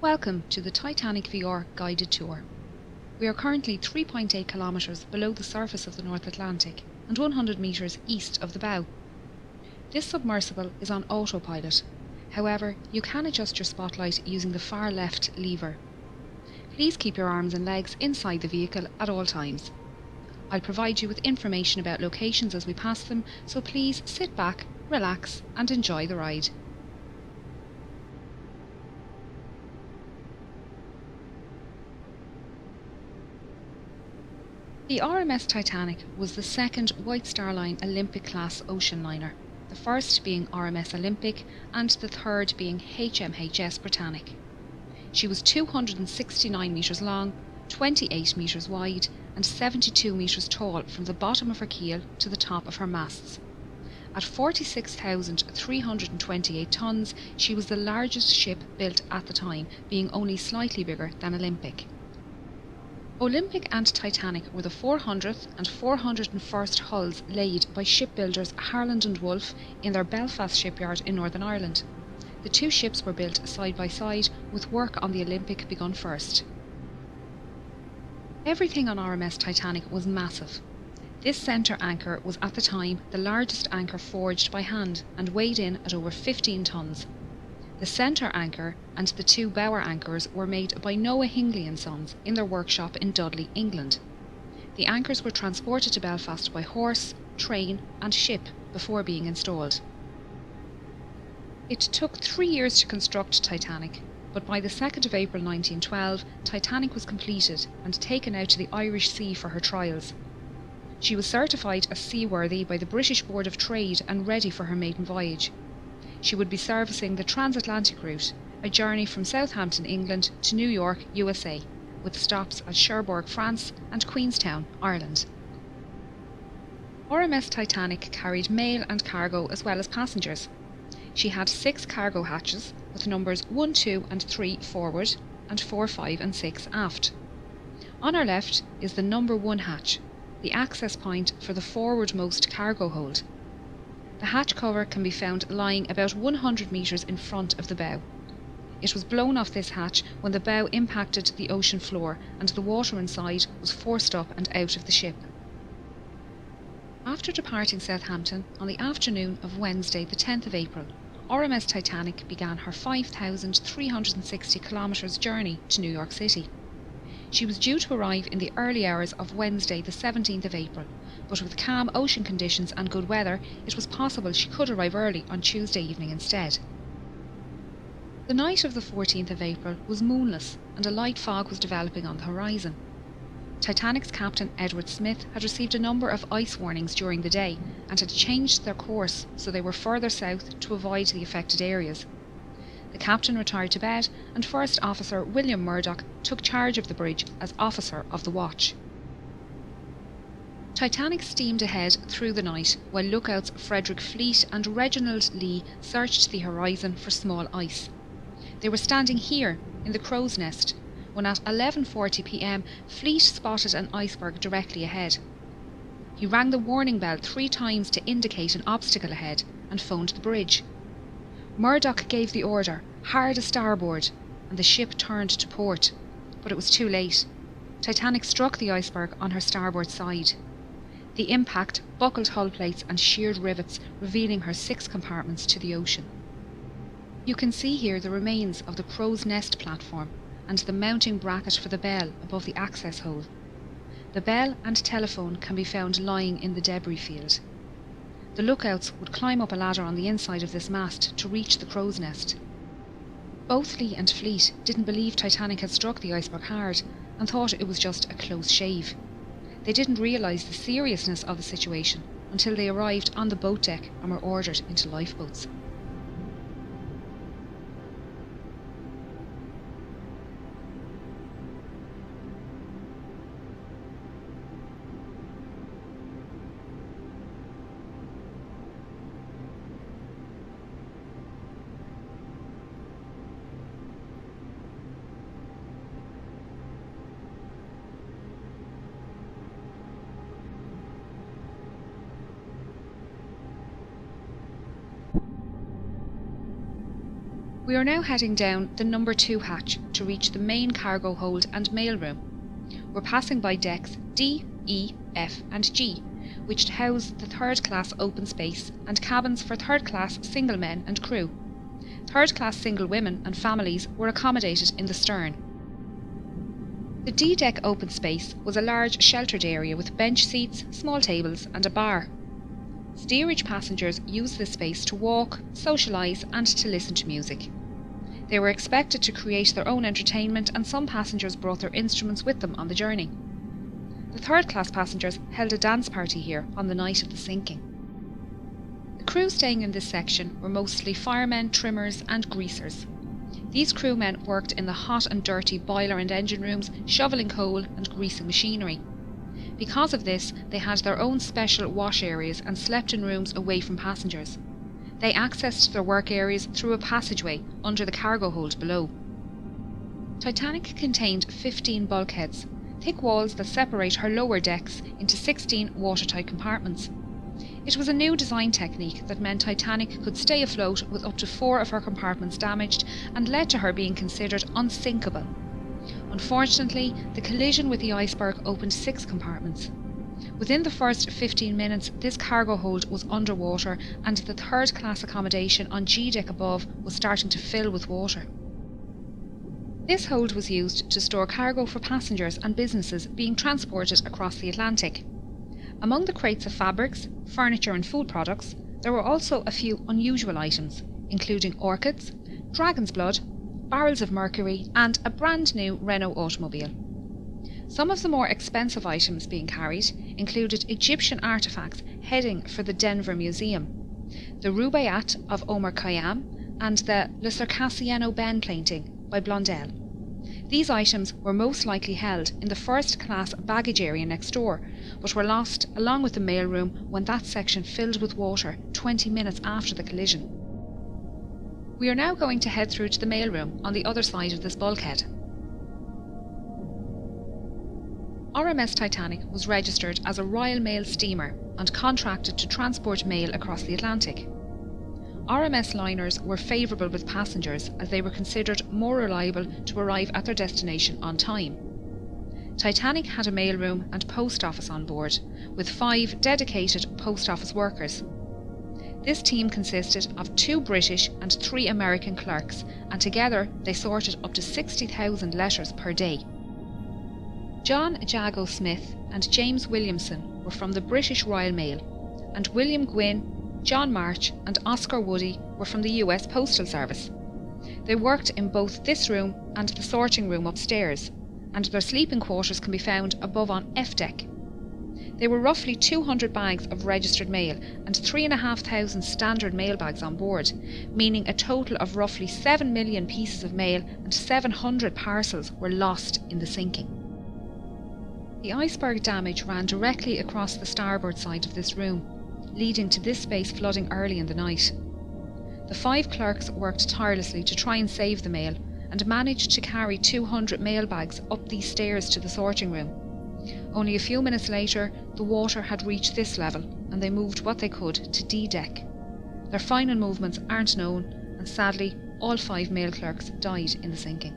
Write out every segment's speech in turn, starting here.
Welcome to the Titanic VR guided tour. We are currently 3.8 kilometres below the surface of the North Atlantic and 100 metres east of the bow. This submersible is on autopilot. However, you can adjust your spotlight using the far left lever. Please keep your arms and legs inside the vehicle at all times. I'll provide you with information about locations as we pass them, so please sit back, relax and enjoy the ride. The RMS Titanic was the second White Star Line Olympic-class ocean liner, the first being RMS Olympic and the third being HMHS Britannic. She was 269 metres long, 28 metres wide and 72 metres tall from the bottom of her keel to the top of her masts. At 46,328 tonnes, she was the largest ship built at the time, being only slightly bigger than Olympic. Olympic and Titanic were the 400th and 401st hulls laid by shipbuilders Harland and Wolff in their Belfast shipyard in Northern Ireland. The two ships were built side by side, with work on the Olympic begun first. Everything on RMS Titanic was massive. This centre anchor was at the time the largest anchor forged by hand and weighed in at over 15 tonnes. The centre anchor and the two bower anchors were made by Noah Hingley and Sons in their workshop in Dudley, England. The anchors were transported to Belfast by horse, train and ship before being installed. It took 3 years to construct Titanic, but by the 2nd of April 1912, Titanic was completed and taken out to the Irish Sea for her trials. She was certified as seaworthy by the British Board of Trade and ready for her maiden voyage. She would be servicing the transatlantic route, a journey from Southampton, England to New York, USA, with stops at Cherbourg, France and Queenstown, Ireland. RMS Titanic carried mail and cargo as well as passengers. She had 6 cargo hatches with numbers 1, 2 and 3 forward and 4, 5 and 6 aft. On our left is the number 1 hatch, the access point for the forwardmost cargo hold. The hatch cover can be found lying about 100 metres in front of the bow. It was blown off this hatch when the bow impacted the ocean floor and the water inside was forced up and out of the ship. After departing Southampton on the afternoon of Wednesday the 10th of April, RMS Titanic began her 5,360 kilometres journey to New York City. She was due to arrive in the early hours of Wednesday the 17th of April, but with calm ocean conditions and good weather, it was possible she could arrive early on Tuesday evening instead. The night of the 14th of April was moonless and a light fog was developing on the horizon. Titanic's captain Edward Smith had received a number of ice warnings during the day and had changed their course so they were further south to avoid the affected areas. The captain retired to bed and First Officer William Murdoch took charge of the bridge as officer of the watch. Titanic steamed ahead through the night while lookouts Frederick Fleet and Reginald Lee searched the horizon for small ice. They were standing here in the crow's nest when at 11:40 p.m. Fleet spotted an iceberg directly ahead. He rang the warning bell 3 times to indicate an obstacle ahead and phoned the bridge. Murdoch gave the order, hard a starboard, and the ship turned to port, but it was too late. Titanic struck the iceberg on her starboard side. The impact buckled hull plates and sheared rivets, revealing her 6 compartments to the ocean. You can see here the remains of the crow's nest platform and the mounting bracket for the bell above the access hole. The bell and telephone can be found lying in the debris field. The lookouts would climb up a ladder on the inside of this mast to reach the crow's nest. Both Lee and Fleet didn't believe Titanic had struck the iceberg hard and thought it was just a close shave. They didn't realise the seriousness of the situation until they arrived on the boat deck and were ordered into lifeboats. We are now heading down the number 2 hatch to reach the main cargo hold and mail room. We're passing by decks D, E, F and G, which house the third class open space and cabins for third class single men and crew. Third class single women and families were accommodated in the stern. The D deck open space was a large sheltered area with bench seats, small tables and a bar. Steerage passengers used this space to walk, socialise and to listen to music. They were expected to create their own entertainment and some passengers brought their instruments with them on the journey. The third class passengers held a dance party here on the night of the sinking. The crew staying in this section were mostly firemen, trimmers and greasers. These crewmen worked in the hot and dirty boiler and engine rooms, shovelling coal and greasing machinery. Because of this, they had their own special wash areas and slept in rooms away from passengers. They accessed their work areas through a passageway under the cargo hold below. Titanic contained 15 bulkheads, thick walls that separate her lower decks into 16 watertight compartments. It was a new design technique that meant Titanic could stay afloat with up to 4 of her compartments damaged and led to her being considered unsinkable. Unfortunately, the collision with the iceberg opened 6 compartments. Within the first 15 minutes, this cargo hold was underwater and the third class accommodation on G deck above was starting to fill with water. This hold was used to store cargo for passengers and businesses being transported across the Atlantic. Among the crates of fabrics, furniture and food products, there were also a few unusual items, including orchids, dragon's blood, barrels of mercury and a brand new Renault automobile. Some of the more expensive items being carried included Egyptian artefacts heading for the Denver Museum, the Rubaiyat of Omar Khayyam and the Le Circassiano Ben painting by Blondel. These items were most likely held in the first class baggage area next door, but were lost along with the mailroom when that section filled with water 20 minutes after the collision. We are now going to head through to the mailroom on the other side of this bulkhead. RMS Titanic was registered as a Royal Mail steamer and contracted to transport mail across the Atlantic. RMS liners were favourable with passengers as they were considered more reliable to arrive at their destination on time. Titanic had a mailroom and post office on board, with 5 dedicated post office workers. This team consisted of 2 British and 3 American clerks, and together they sorted up to 60,000 letters per day. John Jago Smith and James Williamson were from the British Royal Mail, and William Gwynne, John March and Oscar Woody were from the US Postal Service. They worked in both this room and the sorting room upstairs, and their sleeping quarters can be found above on F deck. There were roughly 200 bags of registered mail and 3,500 standard mail bags on board, meaning a total of roughly 7 million pieces of mail and 700 parcels were lost in the sinking. The iceberg damage ran directly across the starboard side of this room, leading to this space flooding early in the night. The 5 clerks worked tirelessly to try and save the mail and managed to carry 200 mail bags up these stairs to the sorting room. Only a few minutes later, the water had reached this level and they moved what they could to D deck. Their final movements aren't known, and sadly, all 5 mail clerks died in the sinking.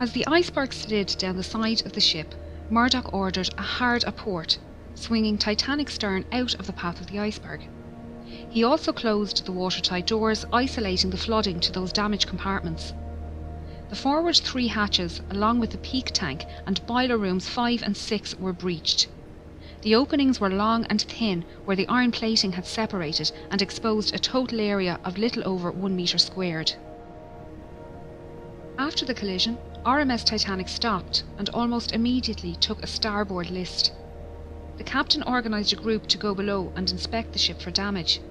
As the iceberg slid down the side of the ship, Murdoch ordered a hard aport, swinging Titanic's stern out of the path of the iceberg. He also closed the watertight doors, isolating the flooding to those damaged compartments. The forward 3 hatches, along with the peak tank and boiler rooms 5 and 6, were breached. The openings were long and thin, where the iron plating had separated and exposed a total area of little over 1 metre squared. After the collision, RMS Titanic stopped and almost immediately took a starboard list. The captain organised a group to go below and inspect the ship for damage.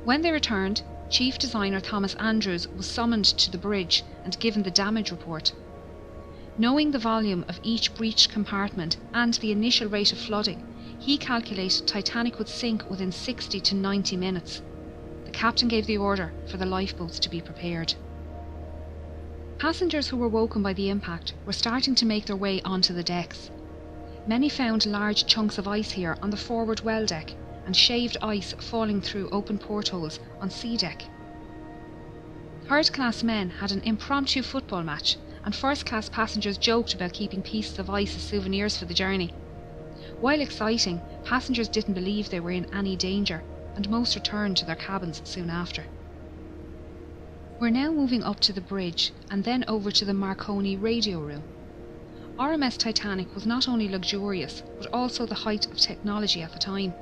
When they returned, Chief Designer Thomas Andrews was summoned to the bridge and given the damage report. Knowing the volume of each breached compartment and the initial rate of flooding, he calculated Titanic would sink within 60 to 90 minutes. The captain gave the order for the lifeboats to be prepared. Passengers who were woken by the impact were starting to make their way onto the decks. Many found large chunks of ice here on the forward well deck, and shaved ice falling through open portholes on sea deck. Third-class men had an impromptu football match, and first-class passengers joked about keeping pieces of ice as souvenirs for the journey. While exciting, passengers didn't believe they were in any danger, and most returned to their cabins soon after. We're now moving up to the bridge, and then over to the Marconi radio room. RMS Titanic was not only luxurious, but also the height of technology at the time.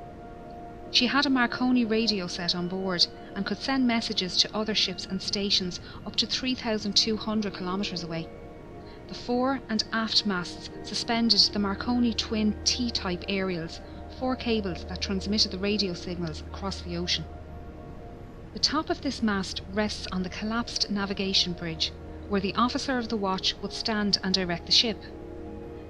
She had a Marconi radio set on board and could send messages to other ships and stations up to 3,200 kilometres away. The fore and aft masts suspended the Marconi twin T-type aerials, 4 cables that transmitted the radio signals across the ocean. The top of this mast rests on the collapsed navigation bridge, where the officer of the watch would stand and direct the ship.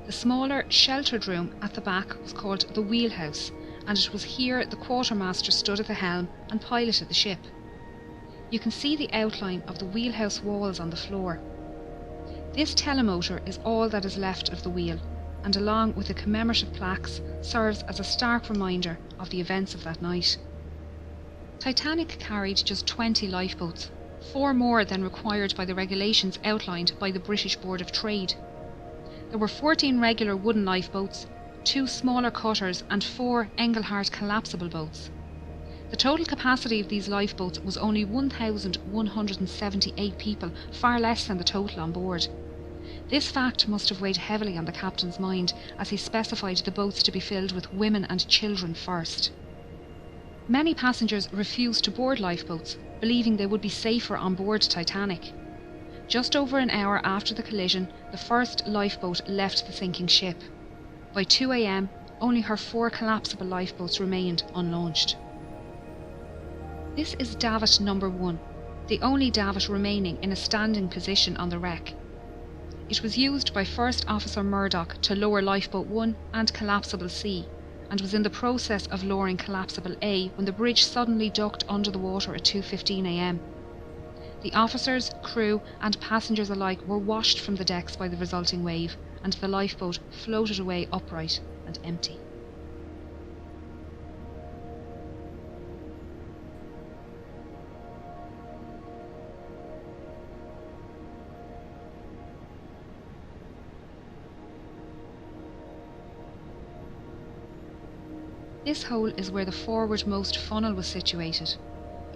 The smaller, sheltered room at the back was called the wheelhouse, and it was here the quartermaster stood at the helm and piloted the ship. You can see the outline of the wheelhouse walls on the floor. This telemotor is all that is left of the wheel, and along with the commemorative plaques, serves as a stark reminder of the events of that night. Titanic carried just 20 lifeboats, 4 more than required by the regulations outlined by the British Board of Trade. There were 14 regular wooden lifeboats, 2 smaller cutters and 4 Engelhart collapsible boats. The total capacity of these lifeboats was only 1,178 people, far less than the total on board. This fact must have weighed heavily on the captain's mind, as he specified the boats to be filled with women and children first. Many passengers refused to board lifeboats, believing they would be safer on board Titanic. Just over an hour after the collision, the first lifeboat left the sinking ship. By 2 a.m, only her 4 collapsible lifeboats remained unlaunched. This is davit number 1, the only davit remaining in a standing position on the wreck. It was used by First Officer Murdoch to lower lifeboat 1 and collapsible C, and was in the process of lowering collapsible A when the bridge suddenly ducked under the water at 2:15 a.m. The officers, crew and passengers alike were washed from the decks by the resulting wave, and the lifeboat floated away upright and empty. This hole is where the forwardmost funnel was situated.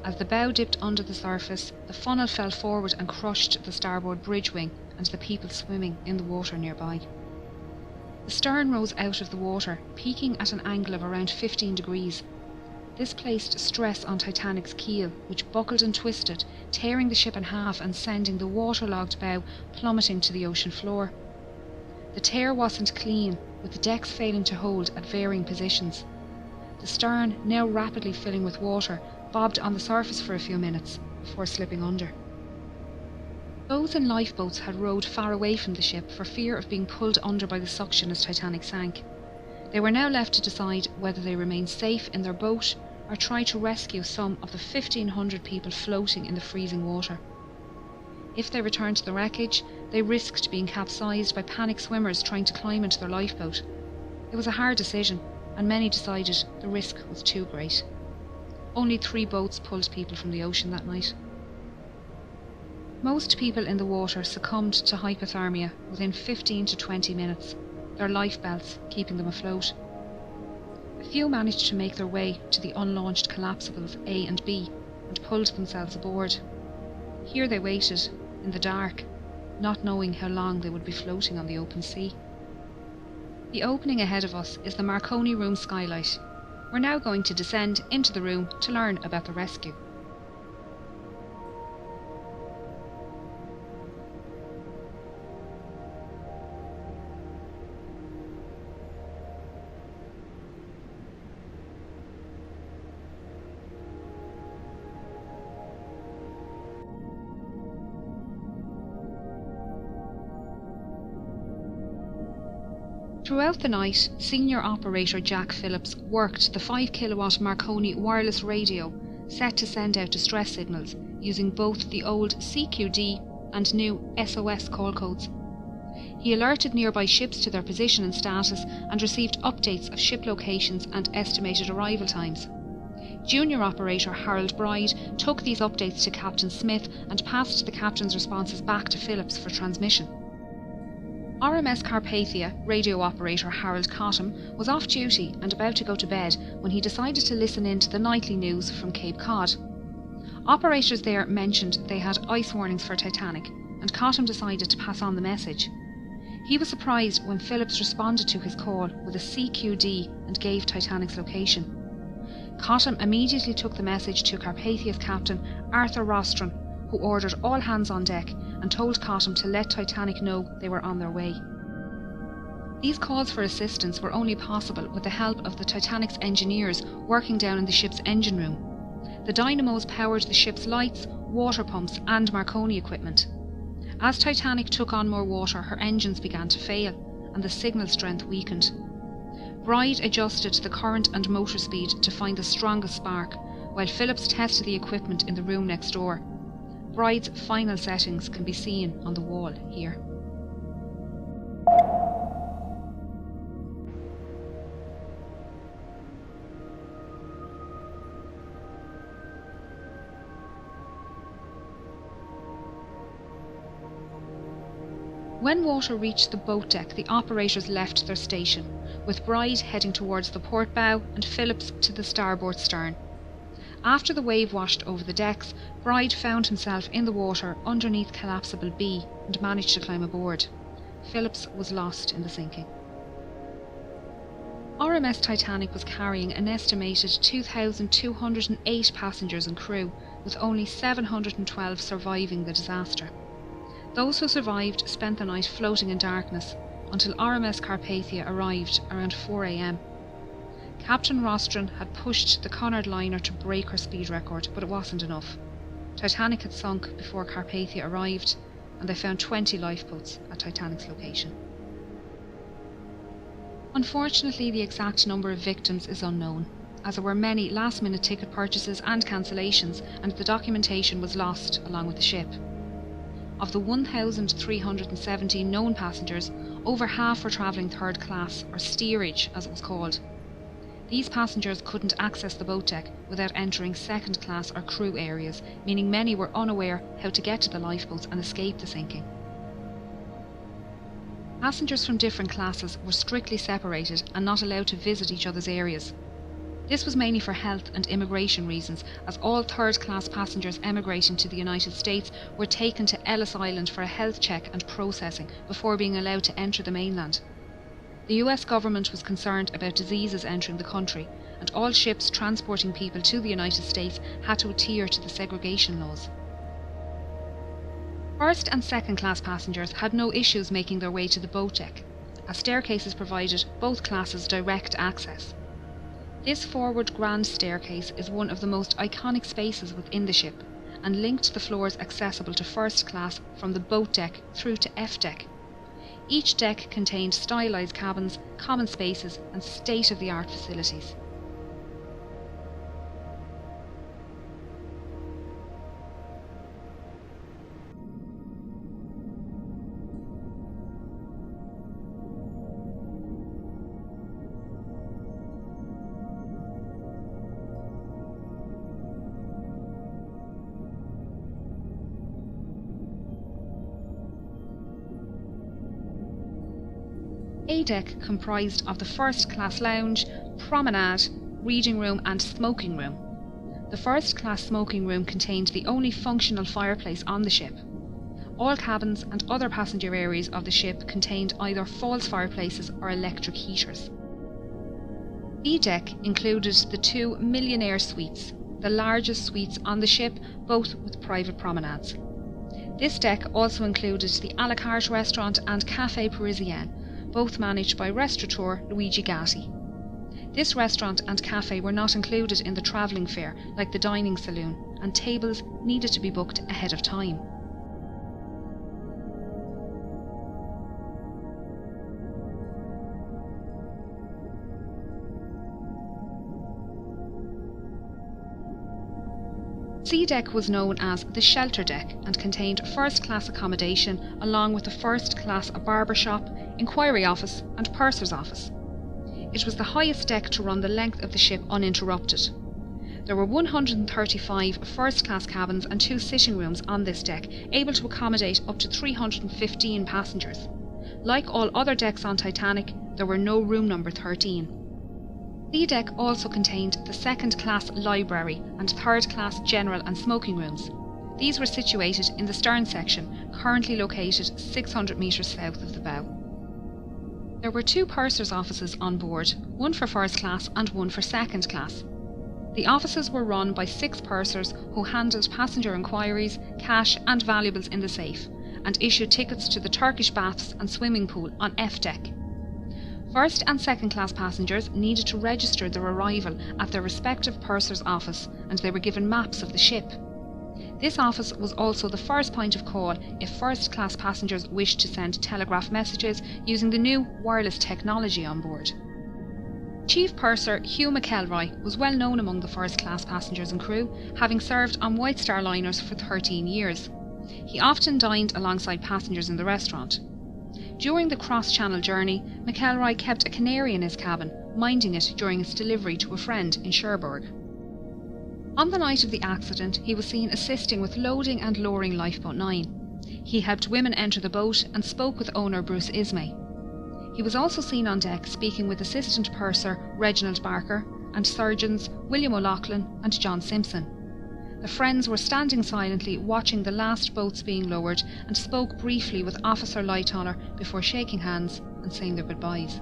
As the bow dipped under the surface, the funnel fell forward and crushed the starboard bridge wing and the people swimming in the water nearby. The stern rose out of the water, peaking at an angle of around 15 degrees. This placed stress on Titanic's keel, which buckled and twisted, tearing the ship in half and sending the waterlogged bow plummeting to the ocean floor. The tear wasn't clean, with the decks failing to hold at varying positions. The stern, now rapidly filling with water, bobbed on the surface for a few minutes before slipping under. Those in lifeboats had rowed far away from the ship for fear of being pulled under by the suction as Titanic sank. They were now left to decide whether they remain safe in their boat or try to rescue some of the 1,500 people floating in the freezing water. If they returned to the wreckage, they risked being capsized by panicked swimmers trying to climb into their lifeboat. It was a hard decision, and many decided the risk was too great. Only 3 boats pulled people from the ocean that night. Most people in the water succumbed to hypothermia within 15 to 20 minutes, their life belts keeping them afloat. A few managed to make their way to the unlaunched collapsibles A and B and pulled themselves aboard. Here they waited, in the dark, not knowing how long they would be floating on the open sea. The opening ahead of us is the Marconi room skylight. We're now going to descend into the room to learn about the rescue. Throughout the night, Senior Operator Jack Phillips worked the 5 kilowatt Marconi wireless radio set to send out distress signals using both the old CQD and new SOS call codes. He alerted nearby ships to their position and status and received updates of ship locations and estimated arrival times. Junior Operator Harold Bride took these updates to Captain Smith and passed the captain's responses back to Phillips for transmission. RMS Carpathia radio operator Harold Cottam was off duty and about to go to bed when he decided to listen in to the nightly news from Cape Cod. Operators there mentioned they had ice warnings for Titanic, and Cottam decided to pass on the message. He was surprised when Phillips responded to his call with a CQD and gave Titanic's location. Cottam immediately took the message to Carpathia's captain Arthur Rostron, who ordered all hands on deck and told Cottam to let Titanic know they were on their way. These calls for assistance were only possible with the help of the Titanic's engineers working down in the ship's engine room. The dynamos powered the ship's lights, water pumps and Marconi equipment. As Titanic took on more water, her engines began to fail and the signal strength weakened. Bride adjusted the current and motor speed to find the strongest spark, while Phillips tested the equipment in the room next door. Bride's final settings can be seen on the wall here. When water reached the boat deck, the operators left their station, with Bride heading towards the port bow and Phillips to the starboard stern. After the wave washed over the decks, Bride found himself in the water underneath collapsible B and managed to climb aboard. Phillips was lost in the sinking. RMS Titanic was carrying an estimated 2,208 passengers and crew, with only 712 surviving the disaster. Those who survived spent the night floating in darkness until RMS Carpathia arrived around 4 a.m. Captain Rostron had pushed the Cunard liner to break her speed record, but it wasn't enough. Titanic had sunk before Carpathia arrived, and they found 20 lifeboats at Titanic's location. Unfortunately, the exact number of victims is unknown, as there were many last-minute ticket purchases and cancellations, and the documentation was lost along with the ship. Of the 1,317 known passengers, over half were travelling third class, or steerage as it was called. These passengers couldn't access the boat deck without entering second class or crew areas, meaning many were unaware how to get to the lifeboats and escape the sinking. Passengers from different classes were strictly separated and not allowed to visit each other's areas. This was mainly for health and immigration reasons, as all third class passengers emigrating to the United States were taken to Ellis Island for a health check and processing before being allowed to enter the mainland. The US government was concerned about diseases entering the country, and all ships transporting people to the United States had to adhere to the segregation laws. First and second class passengers had no issues making their way to the boat deck, as staircases provided both classes direct access. This forward grand staircase is one of the most iconic spaces within the ship, and linked the floors accessible to first class from the boat deck through to F deck. Each deck contained stylised cabins, common spaces and state-of-the-art facilities. A deck comprised of the first class lounge, promenade, reading room and smoking room. The first class smoking room contained the only functional fireplace on the ship. All cabins and other passenger areas of the ship contained either false fireplaces or electric heaters. B deck included the 2 millionaire suites, the largest suites on the ship, both with private promenades. This deck also included the a la carte restaurant and Café Parisien, both managed by restaurateur Luigi Gatti. This restaurant and cafe were not included in the travelling fare like the dining saloon, and tables needed to be booked ahead of time. C deck was known as the shelter deck and contained first-class accommodation along with a first-class barber shop, inquiry office and purser's office. It was the highest deck to run the length of the ship uninterrupted. There were 135 first-class cabins and 2 sitting rooms on this deck, able to accommodate up to 315 passengers. Like all other decks on Titanic, there were no room number 13. C deck also contained the second-class library and third-class general and smoking rooms. These were situated in the stern section, currently located 600 metres south of the bow. There were 2 purser's offices on board, one for first class and one for second class. The offices were run by 6 pursers who handled passenger inquiries, cash and valuables in the safe, and issued tickets to the Turkish baths and swimming pool on F deck. First and second class passengers needed to register their arrival at their respective purser's office, and they were given maps of the ship. This office was also the first point of call if first class passengers wished to send telegraph messages using the new wireless technology on board. Chief Purser Hugh McElroy was well known among the first class passengers and crew, having served on White Star liners for 13 years. He often dined alongside passengers in the restaurant. During the cross-channel journey, McElroy kept a canary in his cabin, minding it during its delivery to a friend in Cherbourg. On the night of the accident, he was seen assisting with loading and lowering Lifeboat 9. He helped women enter the boat and spoke with owner Bruce Ismay. He was also seen on deck speaking with Assistant Purser Reginald Barker and surgeons William O'Loughlin and John Simpson. The friends were standing silently watching the last boats being lowered and spoke briefly with Officer Lightoller before shaking hands and saying their goodbyes.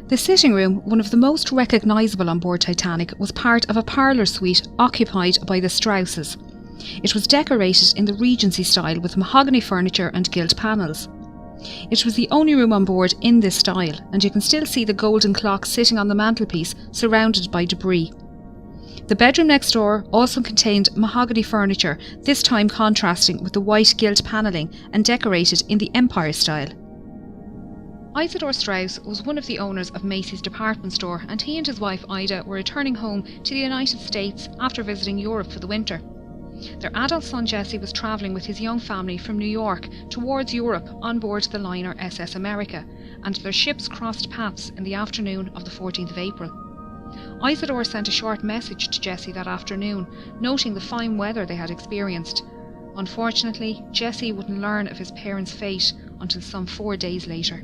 The sitting room, one of the most recognisable on board Titanic, was part of a parlour suite occupied by the Strausses. It was decorated in the Regency style with mahogany furniture and gilt panels. It was the only room on board in this style, and you can still see the golden clock sitting on the mantelpiece, surrounded by debris. The bedroom next door also contained mahogany furniture, this time contrasting with the white gilt panelling and decorated in the Empire style. Isidore Strauss was one of the owners of Macy's department store, and he and his wife Ida were returning home to the United States after visiting Europe for the winter. Their adult son Jesse was travelling with his young family from New York towards Europe on board the liner SS America, and their ships crossed paths in the afternoon of the 14th of April. Isidore sent a short message to Jesse that afternoon, noting the fine weather they had experienced. Unfortunately, Jesse wouldn't learn of his parents' fate until some 4 days later.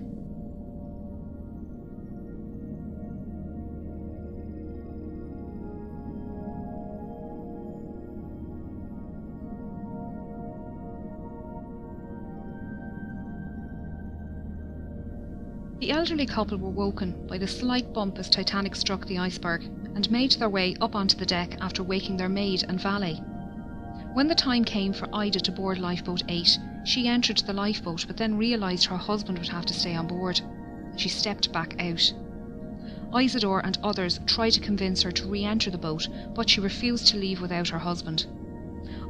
The elderly couple were woken by the slight bump as Titanic struck the iceberg and made their way up onto the deck after waking their maid and valet. When the time came for Ida to board Lifeboat 8, she entered the lifeboat but then realised her husband would have to stay on board. She stepped back out. Isidore and others tried to convince her to re-enter the boat, but she refused to leave without her husband.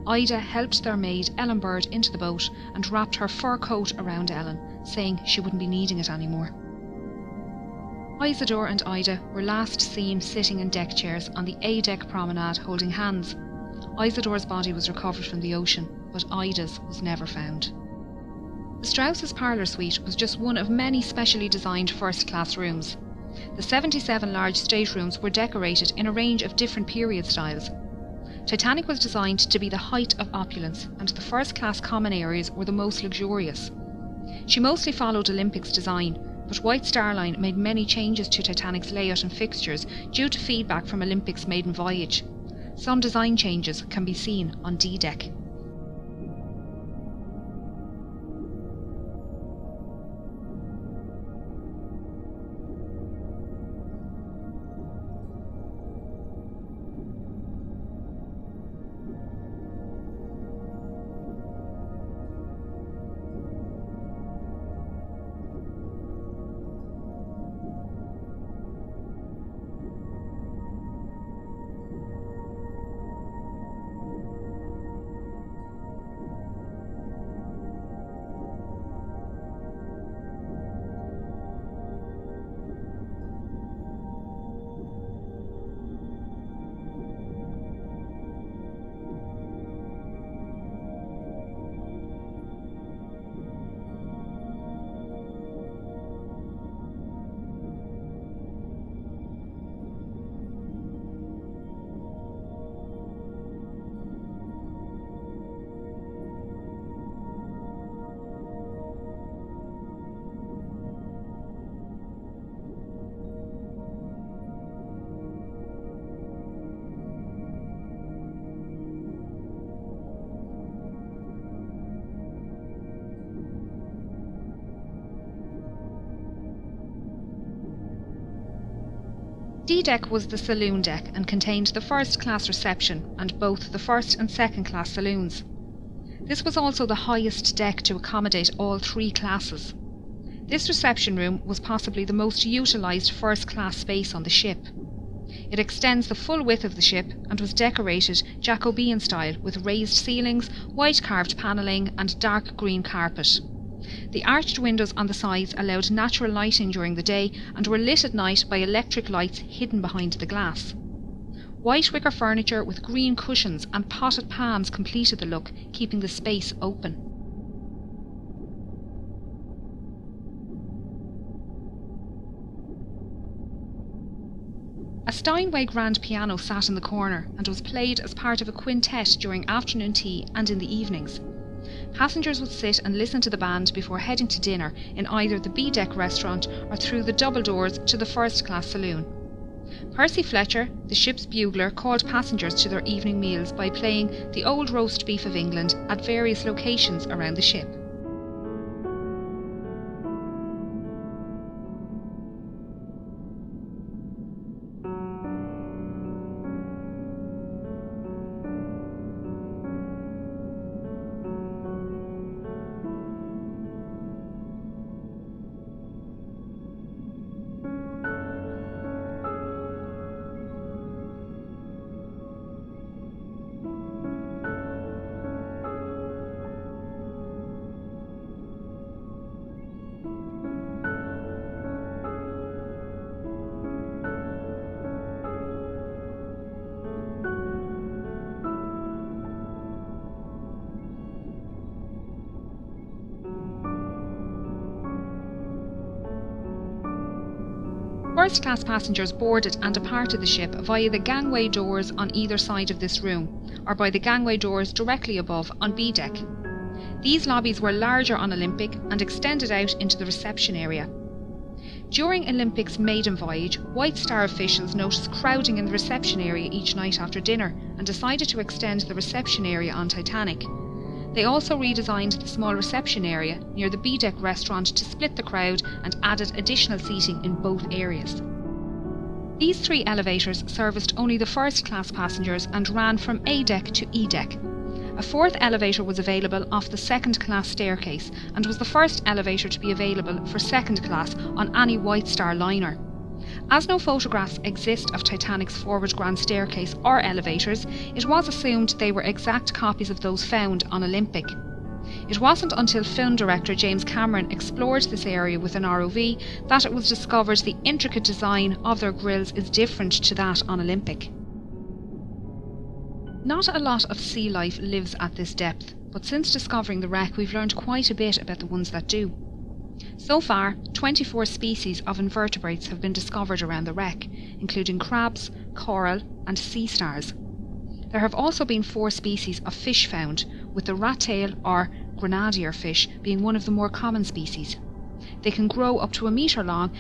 Ida helped their maid Ellen Bird into the boat and wrapped her fur coat around Ellen, saying she wouldn't be needing it anymore. Isidore and Ida were last seen sitting in deck chairs on the A-deck promenade holding hands. Isidore's body was recovered from the ocean, but Ida's was never found. The Strausses' parlour suite was just one of many specially designed first-class rooms. The 77 large staterooms were decorated in a range of different period styles. Titanic was designed to be the height of opulence, and the first-class common areas were the most luxurious. She mostly followed Olympic's design, but White Star Line made many changes to Titanic's layout and fixtures due to feedback from Olympic's maiden voyage. Some design changes can be seen on D-Deck. D-Deck was the saloon deck and contained the first-class reception and both the first and second-class saloons. This was also the highest deck to accommodate all three classes. This reception room was possibly the most utilised first-class space on the ship. It extends the full width of the ship and was decorated Jacobean style with raised ceilings, white carved panelling and dark green carpet. The arched windows on the sides allowed natural lighting during the day and were lit at night by electric lights hidden behind the glass. White wicker furniture with green cushions and potted palms completed the look, keeping the space open. A Steinway grand piano sat in the corner and was played as part of a quintet during afternoon tea and in the evenings. Passengers would sit and listen to the band before heading to dinner in either the B-Deck restaurant or through the double doors to the first-class saloon. Percy Fletcher, the ship's bugler, called passengers to their evening meals by playing the Old Roast Beef of England at various locations around the ship. First-class passengers boarded and departed the ship via the gangway doors on either side of this room, or by the gangway doors directly above on B-Deck. These lobbies were larger on Olympic and extended out into the reception area. During Olympic's maiden voyage, White Star officials noticed crowding in the reception area each night after dinner and decided to extend the reception area on Titanic. They also redesigned the small reception area near the B-Deck restaurant to split the crowd and added additional seating in both areas. These three elevators serviced only the first-class passengers and ran from A-Deck to E-Deck. A fourth elevator was available off the second-class staircase and was the first elevator to be available for second class on any White Star liner. As no photographs exist of Titanic's forward grand staircase or elevators, it was assumed they were exact copies of those found on Olympic. It wasn't until film director James Cameron explored this area with an ROV that it was discovered the intricate design of their grilles is different to that on Olympic. Not a lot of sea life lives at this depth, but since discovering the wreck we've learned quite a bit about the ones that do. So far, 24 species of invertebrates have been discovered around the wreck, including crabs, coral and sea stars. There have also been 4 species of fish found, with the rat-tail or grenadier fish being one of the more common species. They can grow up to a metre long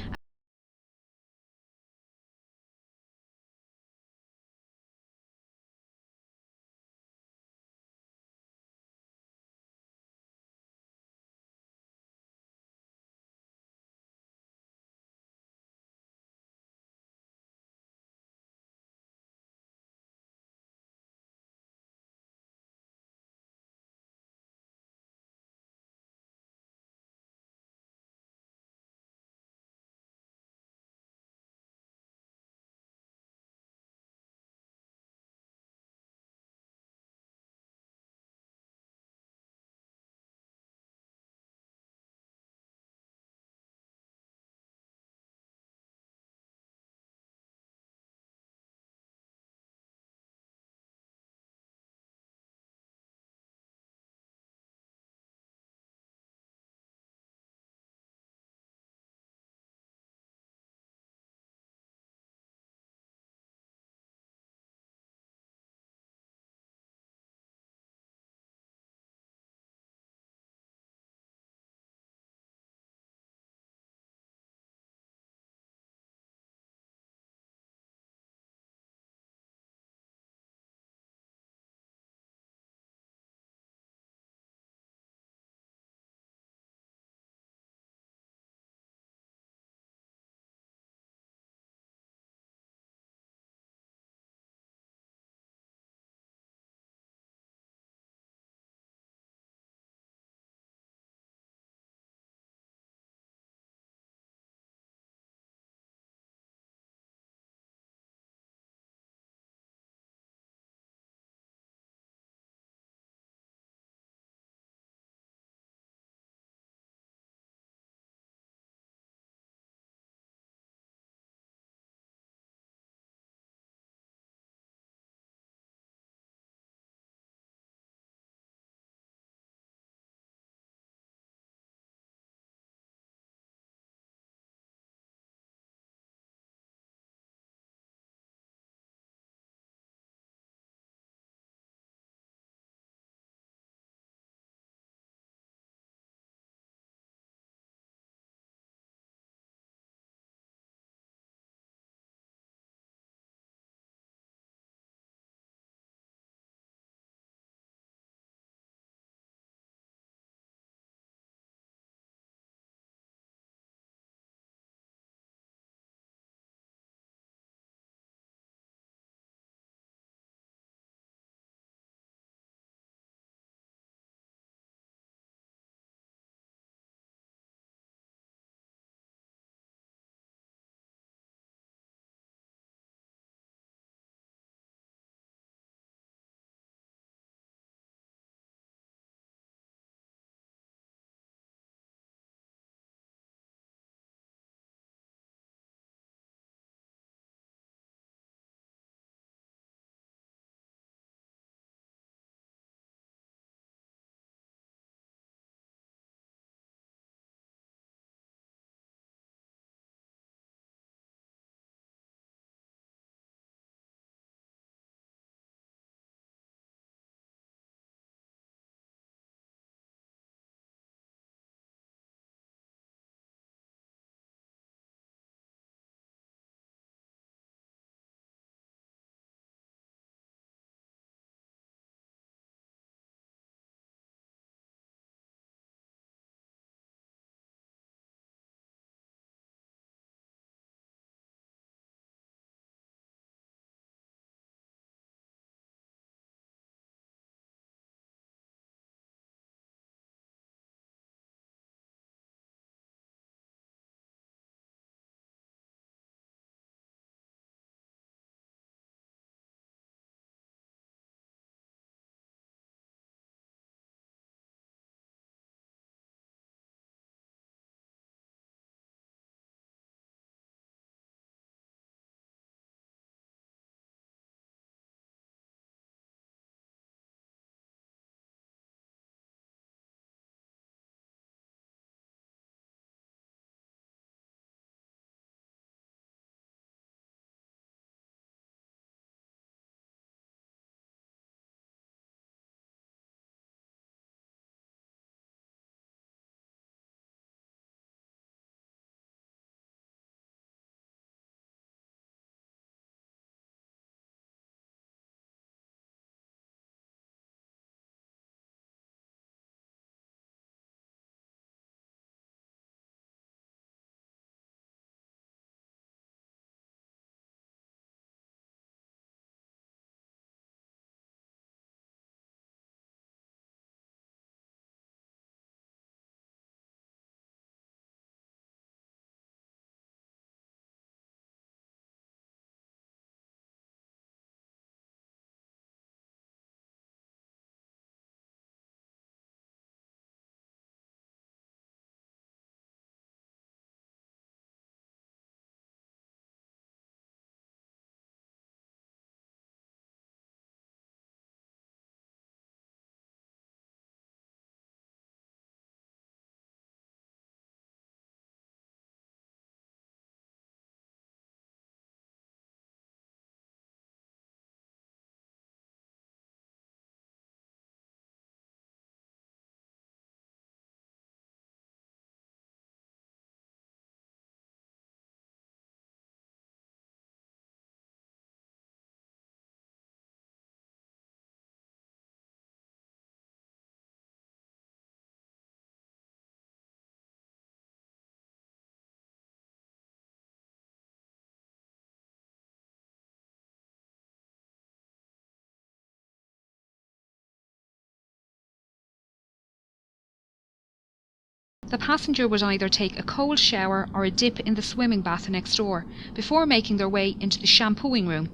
The passenger would either take a cold shower or a dip in the swimming bath next door, before making their way into the shampooing room.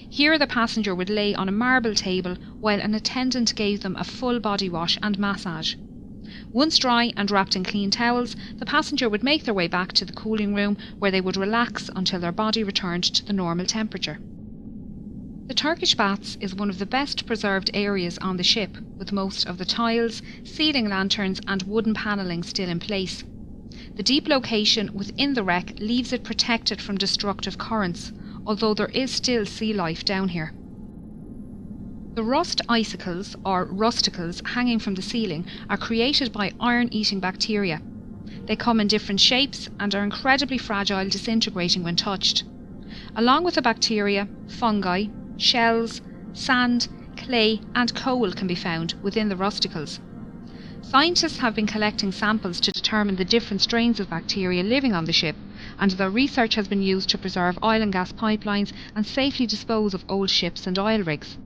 Here the passenger would lay on a marble table while an attendant gave them a full body wash and massage. Once dry and wrapped in clean towels, the passenger would make their way back to the cooling room where they would relax until their body returned to the normal temperature. The Turkish baths is one of the best preserved areas on the ship, with most of the tiles, ceiling lanterns and wooden panelling still in place. The deep location within the wreck leaves it protected from destructive currents, although there is still sea life down here. The rust icicles, or rusticles, hanging from the ceiling are created by iron-eating bacteria. They come in different shapes and are incredibly fragile, disintegrating when touched. Along with the bacteria, fungi, shells, sand, clay and coal can be found within the rusticles. Scientists have been collecting samples to determine the different strains of bacteria living on the ship, and their research has been used to preserve oil and gas pipelines and safely dispose of old ships and oil rigs.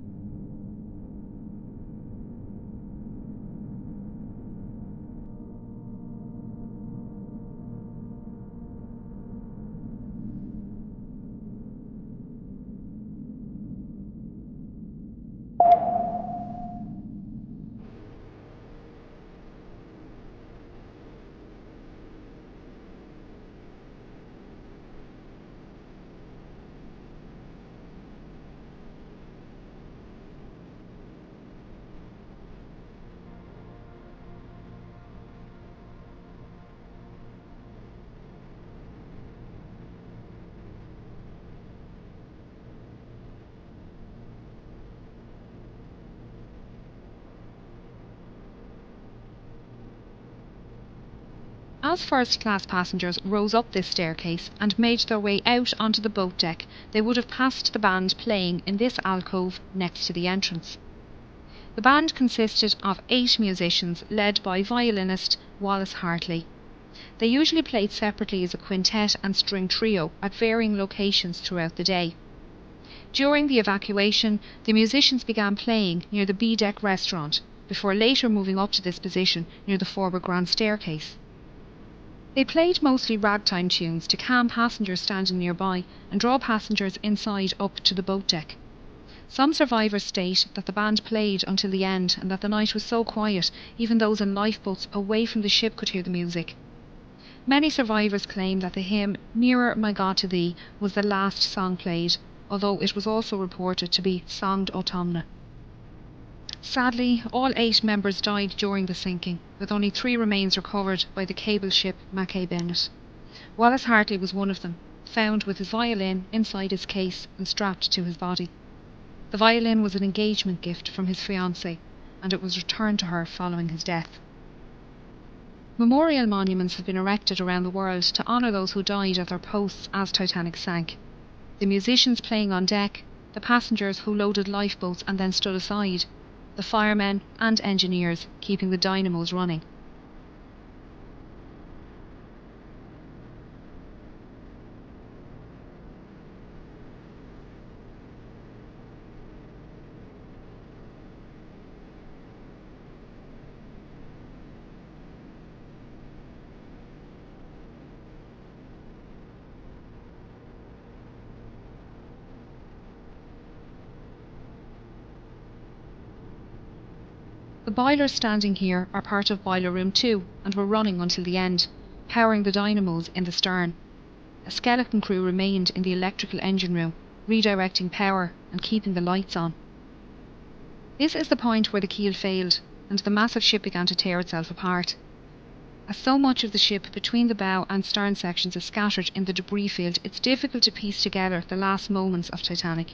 As first-class passengers rose up this staircase and made their way out onto the boat deck, they would have passed the band playing in this alcove next to the entrance. The band consisted of 8 musicians led by violinist Wallace Hartley. They usually played separately as a quintet and string trio at varying locations throughout the day. During the evacuation, the musicians began playing near the B-deck restaurant, before later moving up to this position near the forward grand staircase. They played mostly ragtime tunes to calm passengers standing nearby and draw passengers inside up to the boat deck. Some survivors state that the band played until the end and that the night was so quiet, even those in lifeboats away from the ship could hear the music. Many survivors claim that the hymn Nearer My God to Thee was the last song played, although it was also reported to be Songed Autumna. Sadly, all 8 members died during the sinking, with only 3 remains recovered by the cable ship Mackay Bennett. Wallace Hartley was one of them, found with his violin inside his case and strapped to his body. The violin was an engagement gift from his fiancée, and it was returned to her following his death. Memorial monuments have been erected around the world to honour those who died at their posts as Titanic sank. The musicians playing on deck, the passengers who loaded lifeboats and then stood aside, the firemen and engineers keeping the dynamos running. The boilers standing here are part of Boiler Room 2 and were running until the end, powering the dynamos in the stern. A skeleton crew remained in the electrical engine room, redirecting power and keeping the lights on. This is the point where the keel failed, and the massive ship began to tear itself apart. As so much of the ship between the bow and stern sections is scattered in the debris field, it's difficult to piece together the last moments of Titanic.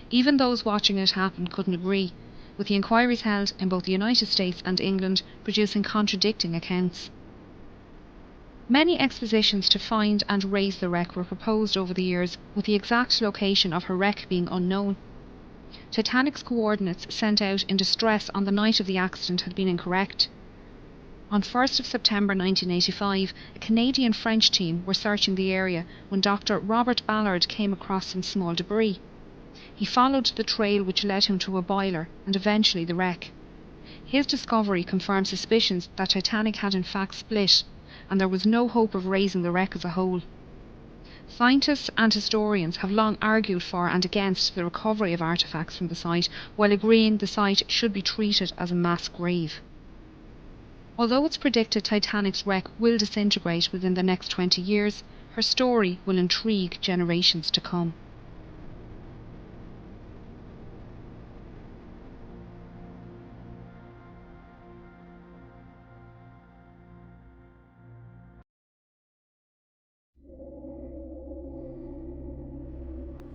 Even those watching it happen couldn't agree, with the inquiries held in both the United States and England producing contradicting accounts. Many expositions to find and raise the wreck were proposed over the years, with the exact location of her wreck being unknown. Titanic's coordinates sent out in distress on the night of the accident had been incorrect. On 1st of September 1985, a Canadian-French team were searching the area when Dr. Robert Ballard came across some small debris. He followed the trail which led him to a boiler and eventually the wreck. His discovery confirmed suspicions that Titanic had in fact split, and there was no hope of raising the wreck as a whole. Scientists and historians have long argued for and against the recovery of artefacts from the site, while agreeing the site should be treated as a mass grave. Although it's predicted Titanic's wreck will disintegrate within the next 20 years, her story will intrigue generations to come.